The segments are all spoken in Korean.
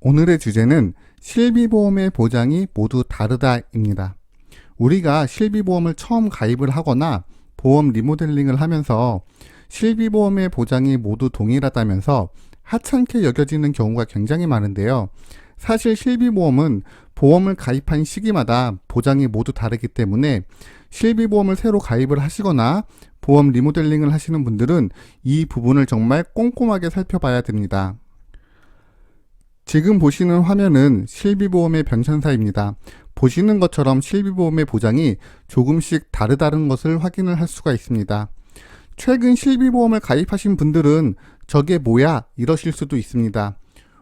오늘의 주제는 실비보험의 보장이 모두 다르다입니다. 우리가 실비보험을 처음 가입을 하거나 보험 리모델링을 하면서 실비보험의 보장이 모두 동일하다면서 하찮게 여겨지는 경우가 굉장히 많은데요. 사실 실비보험은 보험을 가입한 시기마다 보장이 모두 다르기 때문에 실비보험을 새로 가입을 하시거나 보험 리모델링을 하시는 분들은 이 부분을 정말 꼼꼼하게 살펴봐야 됩니다. 지금 보시는 화면은 실비보험의 변천사입니다. 보시는 것처럼 실비보험의 보장이 조금씩 다르다는 것을 확인을 할 수가 있습니다. 최근 실비보험을 가입하신 분들은 저게 뭐야 이러실 수도 있습니다.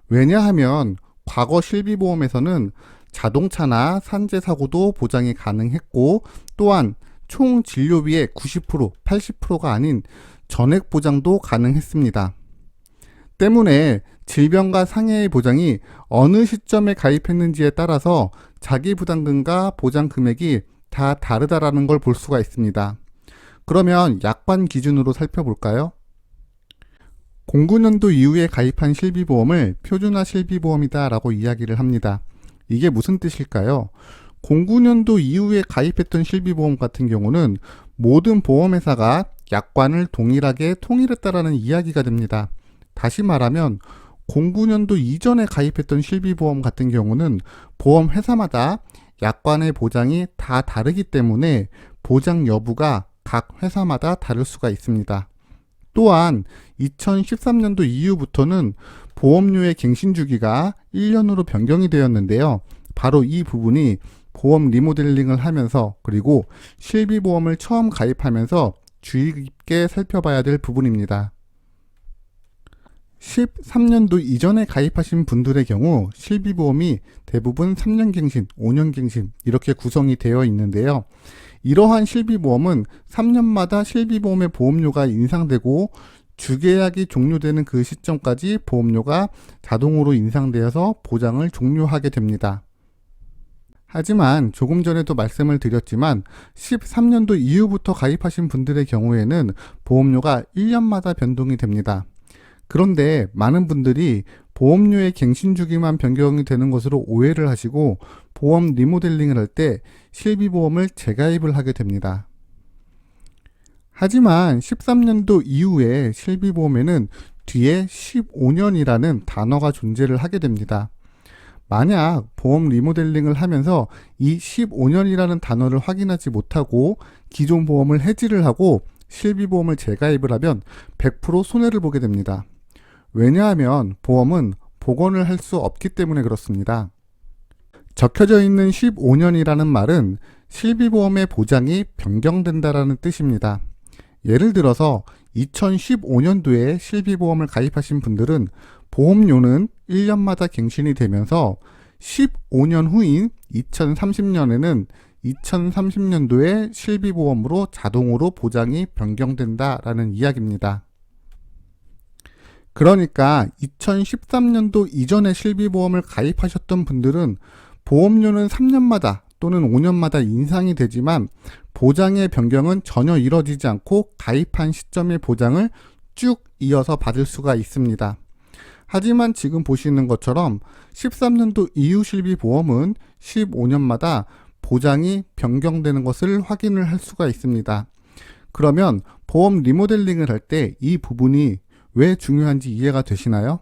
왜냐하면 과거 실비보험에서는 자동차나 산재사고도 보장이 가능했고, 또한 총 진료비의 90%, 80%가 아닌 전액 보장도 가능했습니다. 때문에 질병과 상해의 보장이 어느 시점에 가입했는지에 따라서 자기부담금과 보장 금액이 다 다르다라는 걸 볼 수가 있습니다. 그러면 약관 기준으로 살펴볼까요? 09년도 이후에 가입한 실비보험을 표준화 실비보험이다 라고 이야기를 합니다. 이게 무슨 뜻일까요? 09년도 이후에 가입했던 실비보험 같은 경우는 모든 보험회사가 약관을 동일하게 통일했다라는 이야기가 됩니다. 다시 말하면 09년도 이전에 가입했던 실비보험 같은 경우는 보험회사마다 약관의 보장이 다 다르기 때문에 보장 여부가 각 회사마다 다를 수가 있습니다. 또한 2013년도 이후부터는 보험료의 갱신 주기가 1년으로 변경이 되었는데요. 바로 이 부분이 보험 리모델링을 하면서 그리고 실비보험을 처음 가입하면서 주의 깊게 살펴봐야 될 부분입니다. 13년도 이전에 가입하신 분들의 경우 실비보험이 대부분 3년 갱신, 5년 갱신 이렇게 구성이 되어 있는데요. 이러한 실비보험은 3년마다 실비보험의 보험료가 인상되고 주계약이 종료되는 그 시점까지 보험료가 자동으로 인상되어서 보장을 종료하게 됩니다. 하지만 조금 전에도 말씀을 드렸지만 13년도 이후부터 가입하신 분들의 경우에는 보험료가 1년마다 변동이 됩니다. 그런데 많은 분들이 보험료의 갱신 주기만 변경이 되는 것으로 오해를 하시고 보험 리모델링을 할 때 실비보험을 재가입을 하게 됩니다. 하지만 13년도 이후에 실비보험에는 뒤에 15년이라는 단어가 존재를 하게 됩니다. 만약 보험 리모델링을 하면서 이 15년이라는 단어를 확인하지 못하고 기존 보험을 해지를 하고 실비보험을 재가입을 하면 100% 손해를 보게 됩니다. 왜냐하면 보험은 복원을 할 수 없기 때문에 그렇습니다. 적혀져 있는 15년이라는 말은 실비보험의 보장이 변경된다라는 뜻입니다. 예를 들어서 2015년도에 실비보험을 가입하신 분들은 보험료는 1년마다 갱신이 되면서 15년 후인 2030년에는 2030년도에 실비보험으로 자동으로 보장이 변경된다라는 이야기입니다. 그러니까 2013년도 이전에 실비보험을 가입하셨던 분들은 보험료는 3년마다 또는 5년마다 인상이 되지만 보장의 변경은 전혀 이뤄지지 않고 가입한 시점의 보장을 쭉 이어서 받을 수가 있습니다. 하지만 지금 보시는 것처럼 13년도 이후 실비보험은 15년마다 보장이 변경되는 것을 확인을 할 수가 있습니다. 그러면 보험 리모델링을 할 때 이 부분이 왜 중요한지 이해가 되시나요?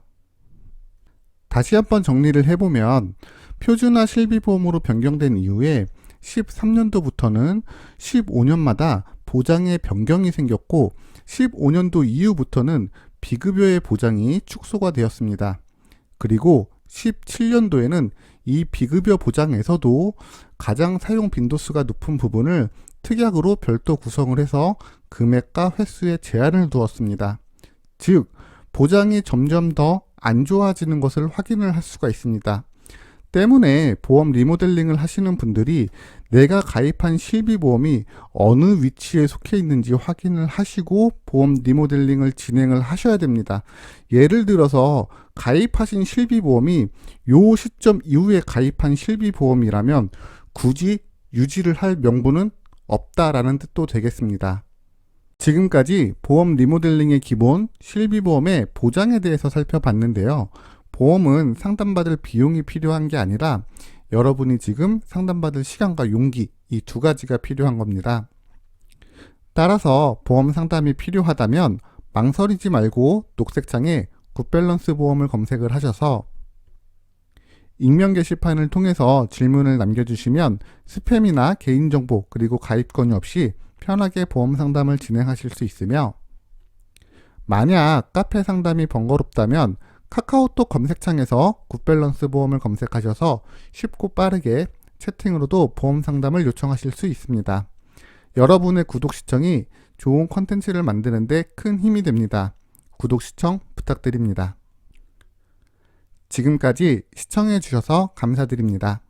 다시 한번 정리를 해보면 표준화 실비보험으로 변경된 이후에 13년도부터는 15년마다 보장의 변경이 생겼고 15년도 이후부터는 비급여의 보장이 축소가 되었습니다. 그리고 17년도에는 이 비급여 보장에서도 가장 사용 빈도수가 높은 부분을 특약으로 별도 구성을 해서 금액과 횟수에 제한을 두었습니다. 즉, 보장이 점점 더 안 좋아지는 것을 확인을 할 수가 있습니다. 때문에 보험 리모델링을 하시는 분들이 내가 가입한 실비보험이 어느 위치에 속해 있는지 확인을 하시고 보험 리모델링을 진행을 하셔야 됩니다. 예를 들어서 가입하신 실비보험이 요 시점 이후에 가입한 실비보험이라면 굳이 유지를 할 명분은 없다라는 뜻도 되겠습니다. 지금까지 보험 리모델링의 기본, 실비보험의 보장에 대해서 살펴봤는데요. 보험은 상담받을 비용이 필요한 게 아니라 여러분이 지금 상담받을 시간과 용기, 이 두 가지가 필요한 겁니다. 따라서 보험 상담이 필요하다면 망설이지 말고 녹색창에 굿밸런스 보험을 검색을 하셔서 익명 게시판을 통해서 질문을 남겨주시면 스팸이나 개인정보 그리고 가입 권유 없이 편하게 보험 상담을 진행하실 수 있으며, 만약 카페 상담이 번거롭다면 카카오톡 검색창에서 굿밸런스 보험을 검색하셔서 쉽고 빠르게 채팅으로도 보험 상담을 요청하실 수 있습니다. 여러분의 구독 시청이 좋은 콘텐츠를 만드는 데 큰 힘이 됩니다. 구독 시청 부탁드립니다. 지금까지 시청해 주셔서 감사드립니다.